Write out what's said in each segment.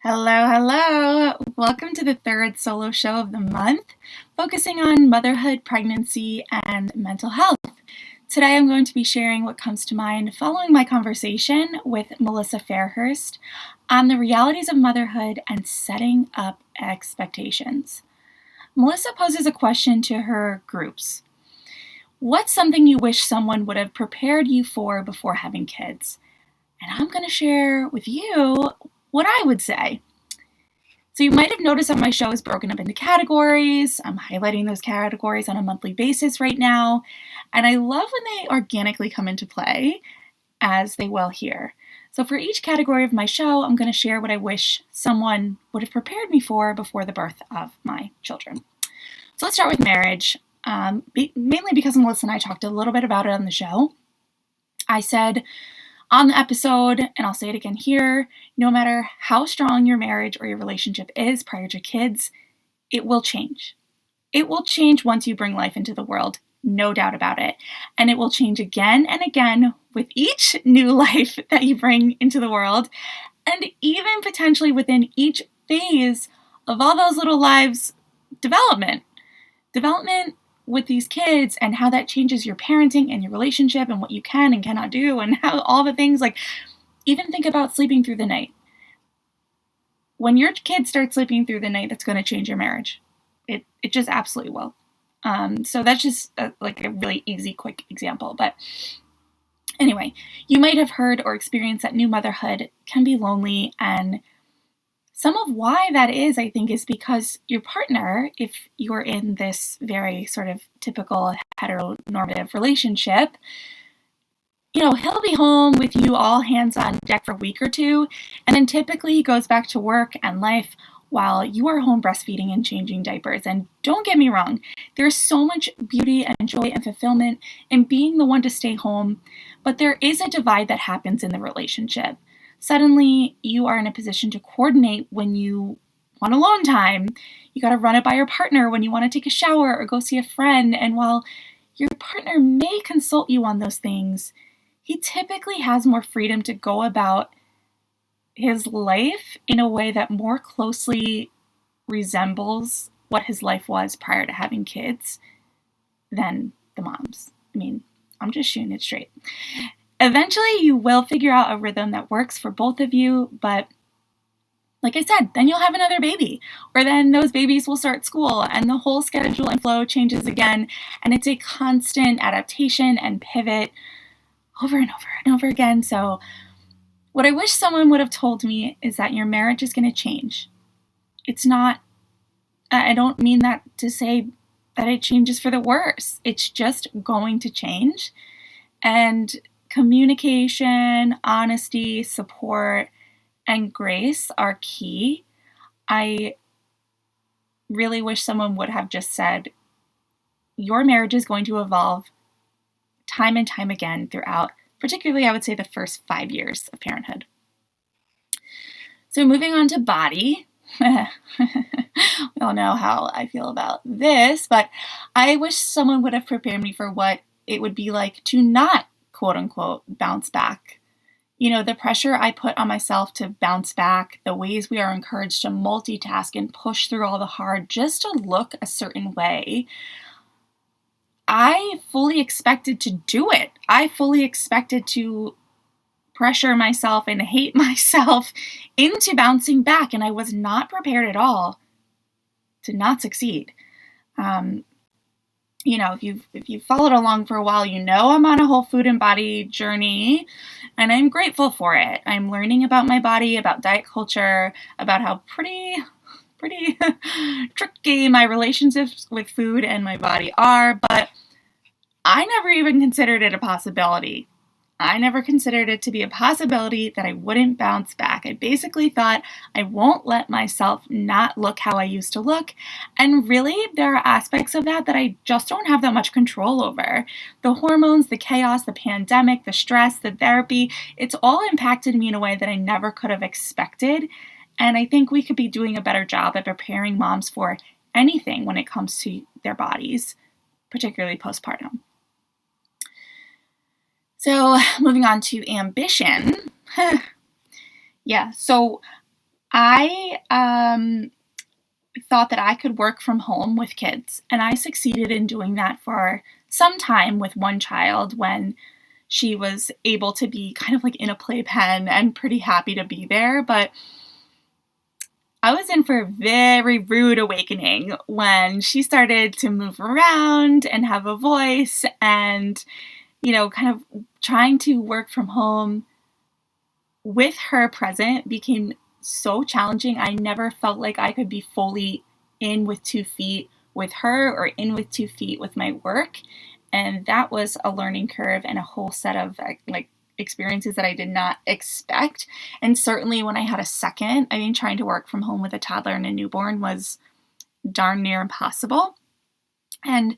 Hello, hello. Welcome to the third solo show of the month, focusing on motherhood, pregnancy, and mental health. Today I'm going to be sharing what comes to mind following my conversation with Melissa Fairhurst on the realities of motherhood and setting up expectations. Melissa poses a question to her groups. What's something you wish someone would have prepared you for before having kids? And I'm going to share with you what I would say. So you might have noticed that my show is broken up into categories. I'm highlighting those categories on a monthly basis right now. And I love when they organically come into play, as they will here. So for each category of my show, I'm going to share what I wish someone would have prepared me for before the birth of my children. So let's start with marriage, mainly because Melissa and I talked a little bit about it on the show. I said on the episode, and I'll say it again here, no matter how strong your marriage or your relationship is prior to kids, it will change. It will change once you bring life into the world, no doubt about it. And it will change again and again with each new life that you bring into the world, and even potentially within each phase of all those little lives' development with these kids and how that changes your parenting and your relationship and what you can and cannot do and how all the things, like even think about sleeping through the night. When your kids start sleeping through the night, that's going to change your marriage. It just absolutely will. So that's just a really easy, quick example. But anyway, you might have heard or experienced that new motherhood can be lonely, and some of why that is, I think, is because your partner, if you're in this very sort of typical heteronormative relationship, he'll be home with you all hands on deck for a week or two, and then typically he goes back to work and life while you are home breastfeeding and changing diapers. And don't get me wrong, there's so much beauty and joy and fulfillment in being the one to stay home, but there is a divide that happens in the relationship. Suddenly, you are in a position to coordinate when you want alone time. You got to run it by your partner when you want to take a shower or go see a friend. And while your partner may consult you on those things, he typically has more freedom to go about his life in a way that more closely resembles what his life was prior to having kids than the moms. I mean, I'm just shooting it straight. Eventually, you will figure out a rhythm that works for both of you, but like I said, then you'll have another baby, or then those babies will start school, and the whole schedule and flow changes again, and it's a constant adaptation and pivot over and over and over again. So what I wish someone would have told me is that your marriage is going to change. It's not, I don't mean that to say that it changes for the worse. It's just going to change, and communication, honesty, support, and grace are key. I really wish someone would have just said, your marriage is going to evolve time and time again throughout, particularly I would say the first 5 years of parenthood. So moving on to body. We all know how I feel about this, but I wish someone would have prepared me for what it would be like to not quote unquote bounce back. The pressure I put on myself to bounce back, the ways we are encouraged to multitask and push through all the hard just to look a certain way. I fully expected to do it. I fully expected to pressure myself and hate myself into bouncing back, and I was not prepared at all to not succeed. If you've followed along for a while, I'm on a whole food and body journey, and I'm grateful for it. I'm learning about my body, about diet culture, about how pretty tricky my relationships with food and my body are, but I never even considered it a possibility. I never considered it to be a possibility that I wouldn't bounce back. I basically thought I won't let myself not look how I used to look. And really, there are aspects of that I just don't have that much control over. The hormones, the chaos, the pandemic, the stress, the therapy, it's all impacted me in a way that I never could have expected. And I think we could be doing a better job at preparing moms for anything when it comes to their bodies, particularly postpartum. So moving on to ambition. So I thought that I could work from home with kids, and I succeeded in doing that for some time with one child when she was able to be kind of like in a playpen and pretty happy to be there. But I was in for a very rude awakening when she started to move around and have a voice and, kind of trying to work from home with her present became so challenging. I never felt like I could be fully in with 2 feet with her or in with 2 feet with my work. And that was a learning curve and a whole set of like experiences that I did not expect. And certainly when I had a second, trying to work from home with a toddler and a newborn was darn near impossible. And,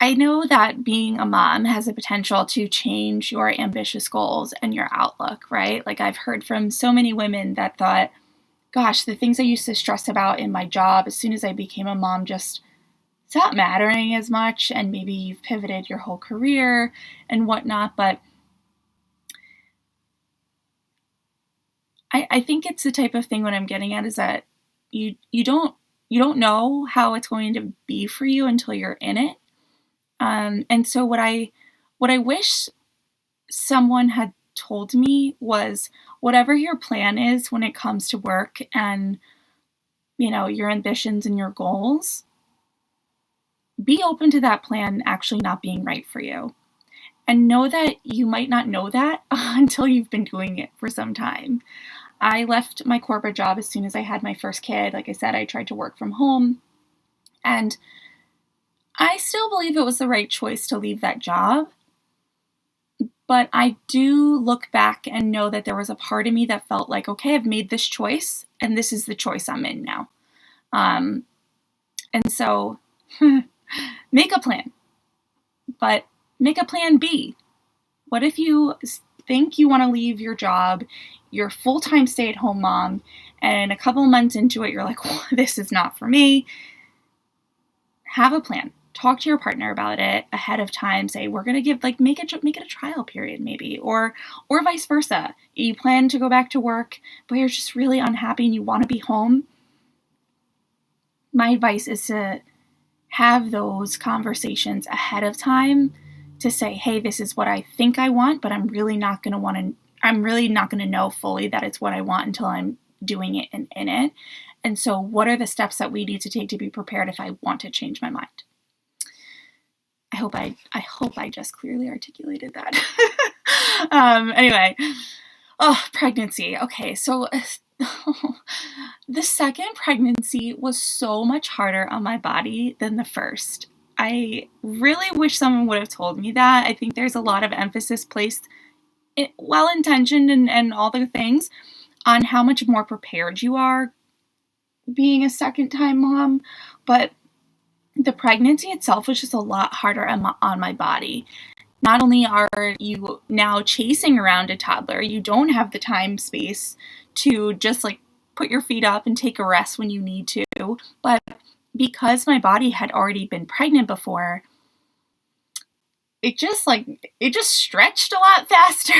I know that being a mom has the potential to change your ambitious goals and your outlook, right? Like I've heard from so many women that thought, gosh, the things I used to stress about in my job as soon as I became a mom just stopped mattering as much, and maybe you've pivoted your whole career and whatnot. But I think it's the type of thing what I'm getting at is that you don't know how it's going to be for you until you're in it. And so what I wish someone had told me was whatever your plan is when it comes to work and, your ambitions and your goals, be open to that plan actually not being right for you. And know that you might not know that until you've been doing it for some time. I left my corporate job as soon as I had my first kid. Like I said, I tried to work from home. And I still believe it was the right choice to leave that job. But I do look back and know that there was a part of me that felt like, okay, I've made this choice, and this is the choice I'm in now. And so make a plan, but make a plan B. What if you think you want to leave your job, you're full-time stay-at-home mom, and a couple months into it, you're like, well, this is not for me. Have a plan. Talk to your partner about it ahead of time. Say, we're going to make it a trial period maybe, or vice versa. You plan to go back to work, but you're just really unhappy and you want to be home. My advice is to have those conversations ahead of time to say, hey, this is what I think I want, but I'm really not going to know fully that it's what I want until I'm doing it and in it. And so what are the steps that we need to take to be prepared if I want to change my mind? I hope I just clearly articulated that. Anyway, pregnancy. Okay, so the second pregnancy was so much harder on my body than the first. I really wish someone would have told me that. I think there's a lot of emphasis placed, well-intentioned and all the things, on how much more prepared you are being a second-time mom, but the pregnancy itself was just a lot harder on my body. Not only are you now chasing around a toddler, you don't have the time space to just put your feet up and take a rest when you need to, but because my body had already been pregnant before, it just stretched a lot faster.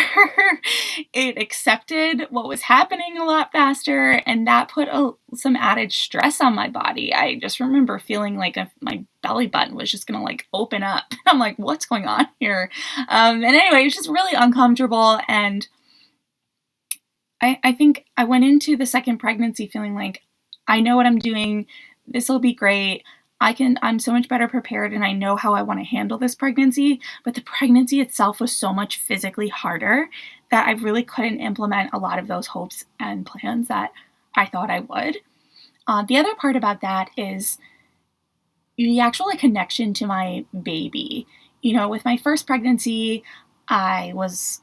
It accepted what was happening a lot faster, and that put some added stress on my body. I just remember feeling like my belly button was just gonna open up. I'm like, what's going on here? And anyway, it was just really uncomfortable, and I think I went into the second pregnancy feeling like, I know what I'm doing. This will be great. I'm so much better prepared, and I know how I want to handle this pregnancy, but the pregnancy itself was so much physically harder that I really couldn't implement a lot of those hopes and plans that I thought I would. The other part about that is the actual connection to my baby. With my first pregnancy, I was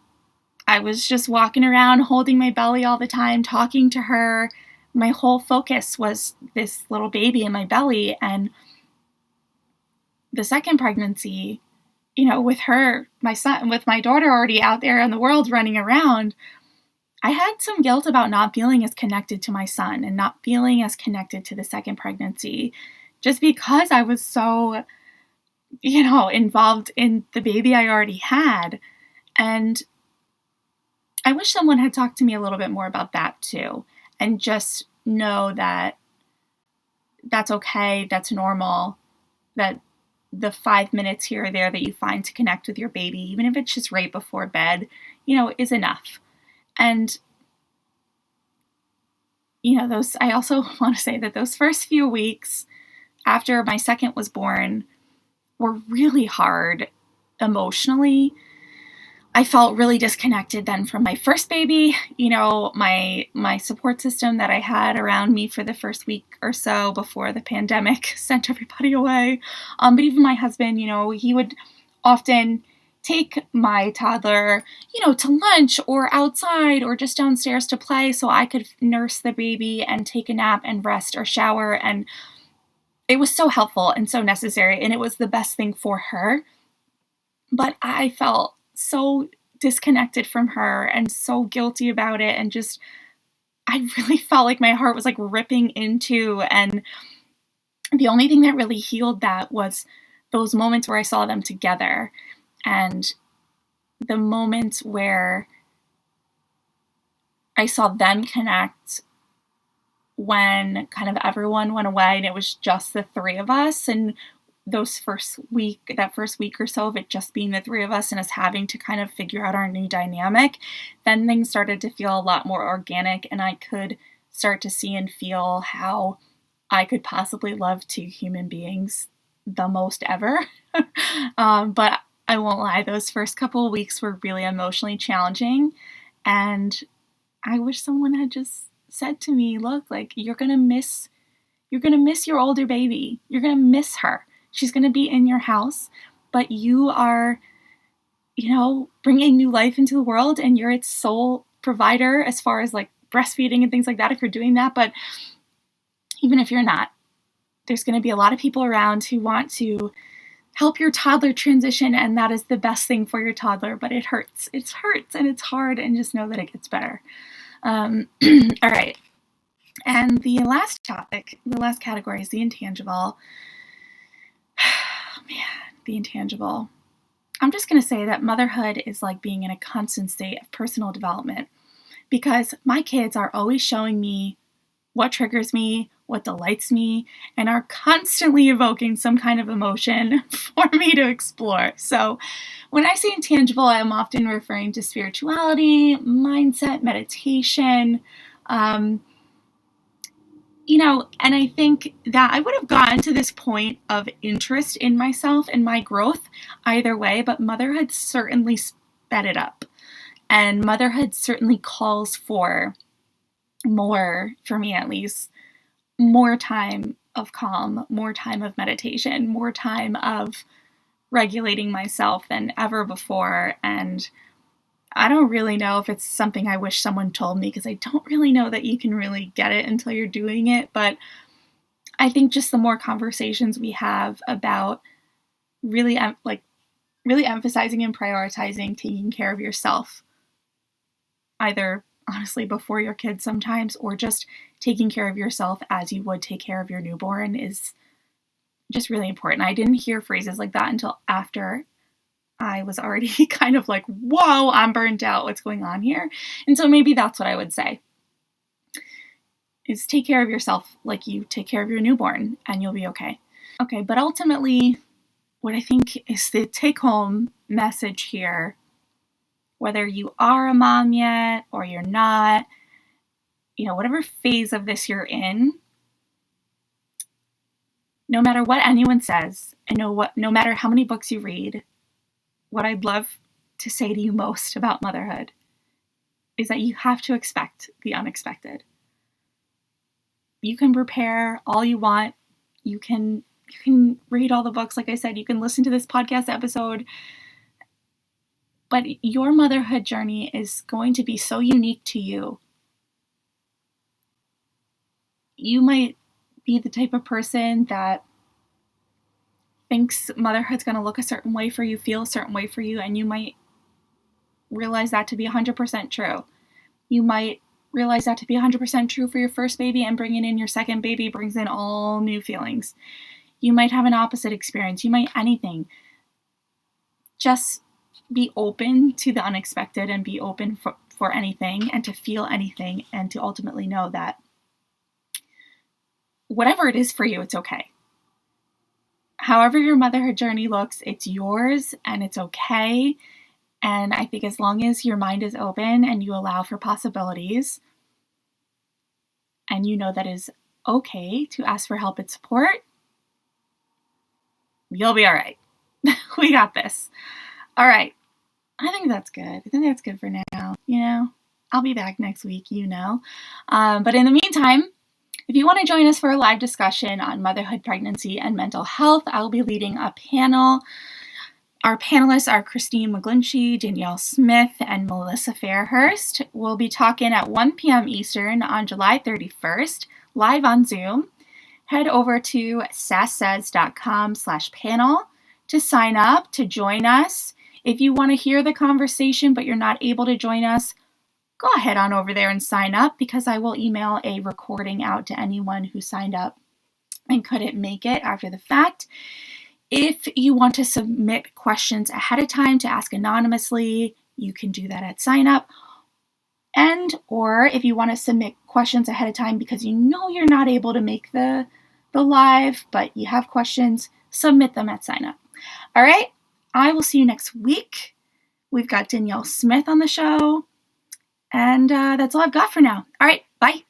just walking around holding my belly all the time, talking to her. My whole focus was this little baby in my belly. And the second pregnancy, with my daughter already out there in the world running around, I had some guilt about not feeling as connected to my son and not feeling as connected to the second pregnancy, just because I was so, involved in the baby I already had. And I wish someone had talked to me a little bit more about that too, and just know that that's okay, that's normal, that the 5 minutes here or there that you find to connect with your baby, even if it's just right before bed, is enough. And, I also want to say that those first few weeks after my second was born were really hard emotionally. I felt really disconnected then from my first baby. My support system that I had around me for the first week or so before the pandemic sent everybody away. But even my husband, he would often take my toddler, to lunch or outside or just downstairs to play so I could nurse the baby and take a nap and rest or shower. And it was so helpful and so necessary, and it was the best thing for her. But I felt so disconnected from her and so guilty about it, and just I really felt like my heart was like ripping into, and the only thing that really healed that was those moments where I saw them together, and the moments where I saw them connect when kind of everyone went away and it was just the three of us. And that first week or so of it just being the three of us and us having to kind of figure out our new dynamic, then things started to feel a lot more organic, and I could start to see and feel how I could possibly love two human beings the most ever. But I won't lie, those first couple of weeks were really emotionally challenging, and I wish someone had just said to me, look, like, you're gonna miss your older baby. You're gonna miss her. She's gonna be in your house, but you are, bringing new life into the world, and you're its sole provider as far as like breastfeeding and things like that if you're doing that. But even if you're not, there's gonna be a lot of people around who want to help your toddler transition, and that is the best thing for your toddler, but it hurts. It hurts and it's hard, and just know that it gets better. All right. And the last category is the intangible. Man, the intangible. I'm just going to say that motherhood is like being in a constant state of personal development, because my kids are always showing me what triggers me, what delights me, and are constantly evoking some kind of emotion for me to explore. So when I say intangible, I'm often referring to spirituality, mindset, meditation, and I think that I would have gotten to this point of interest in myself and my growth either way, but motherhood certainly sped it up. And motherhood certainly calls for more, for me at least, more time of calm, more time of meditation, more time of regulating myself than ever before. And I don't really know if it's something I wish someone told me, because I don't really know that you can really get it until you're doing it. But I think just the more conversations we have about really emphasizing and prioritizing taking care of yourself, either honestly before your kids sometimes, or just taking care of yourself as you would take care of your newborn, is just really important. I didn't hear phrases like that until after I was already kind of like, whoa, I'm burnt out. What's going on here? And so maybe that's what I would say, is take care of yourself like you take care of your newborn, and you'll be okay. Okay, but ultimately, what I think is the take-home message here, whether you are a mom yet or you're not, whatever phase of this you're in, no matter what anyone says, and no matter how many books you read, what I'd love to say to you most about motherhood is that you have to expect the unexpected. You can prepare all you want. You can read all the books, like I said. You can listen to this podcast episode. But your motherhood journey is going to be so unique to you. You might be the type of person that thinks motherhood's going to look a certain way for you, feel a certain way for you, and you might realize that to be 100% true. You might realize that to be 100% true for your first baby, and bringing in your second baby brings in all new feelings. You might have an opposite experience. You might anything. Just be open to the unexpected, and be open for anything and to feel anything and to ultimately know that whatever it is for you, it's okay. However your motherhood journey looks, it's yours and it's okay. And I think as long as your mind is open and you allow for possibilities and you know that it's okay to ask for help and support, you'll be all right. We got this. All right. I think that's good. I think that's good for now. I'll be back next week, But in the meantime, if you want to join us for a live discussion on motherhood, pregnancy, and mental health, I'll be leading a panel. Our panelists are Christine McGlinchey, Danielle Smith, and Melissa Fairhurst. We'll be talking at 1 p.m. Eastern on July 31st, live on Zoom. Head over to sasssays.com/panel to sign up, to join us. If you want to hear the conversation but you're not able to join us, go ahead on over there and sign up, because I will email a recording out to anyone who signed up and couldn't make it after the fact. If you want to submit questions ahead of time to ask anonymously, you can do that at sign up. Or if you want to submit questions ahead of time because you're not able to make the live, but you have questions, submit them at sign up. All right. I will see you next week. We've got Danielle Smith on the show. And that's all I've got for now. All right. Bye.